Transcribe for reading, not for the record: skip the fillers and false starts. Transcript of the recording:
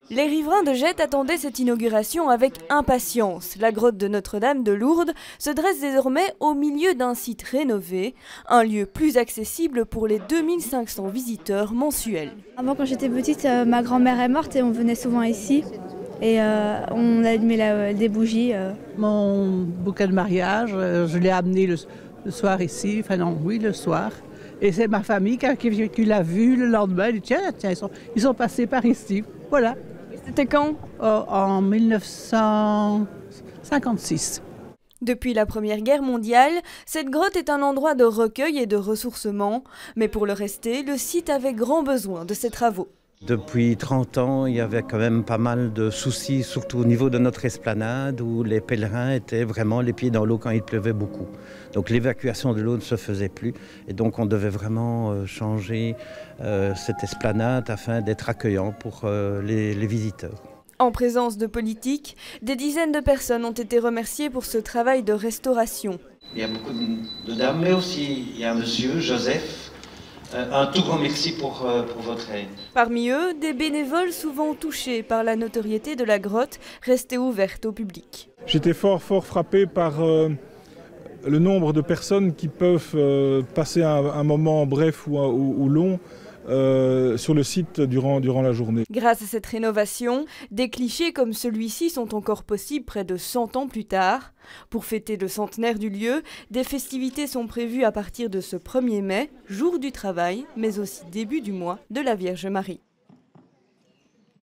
Les riverains de Jette attendaient cette inauguration avec impatience. La grotte de Notre-Dame de Lourdes se dresse désormais au milieu d'un site rénové, un lieu plus accessible pour les 2500 visiteurs mensuels. Avant, quand j'étais petite, ma grand-mère est morte et on venait souvent ici. Et on allumait des bougies. Mon bouquet de mariage, je l'ai amené le soir ici, enfin non, oui, le soir. Et c'est ma famille qui l'a vu le lendemain, elle dit tiens, ils sont passés par ici, voilà. C'était quand? En 1956. Depuis la Première Guerre mondiale, cette grotte est un endroit de recueil et de ressourcement. Mais pour le rester, le site avait grand besoin de ces travaux. Depuis 30 ans, il y avait quand même pas mal de soucis, surtout au niveau de notre esplanade, où les pèlerins étaient vraiment les pieds dans l'eau quand il pleuvait beaucoup. Donc l'évacuation de l'eau ne se faisait plus, et donc on devait vraiment changer cette esplanade afin d'être accueillant pour les visiteurs. En présence de politiques, des dizaines de personnes ont été remerciées pour ce travail de restauration. Il y a beaucoup de dames, mais aussi il y a un monsieur, Joseph. Un tout grand merci pour votre aide. Parmi eux, des bénévoles souvent touchés par la notoriété de la grotte restée ouverte au public. J'étais fort frappé par le nombre de personnes qui peuvent passer un moment bref ou long sur le site durant la journée. Grâce à cette rénovation, des clichés comme celui-ci sont encore possibles près de 100 ans plus tard. Pour fêter le centenaire du lieu, des festivités sont prévues à partir de ce 1er mai, jour du travail, mais aussi début du mois de la Vierge Marie.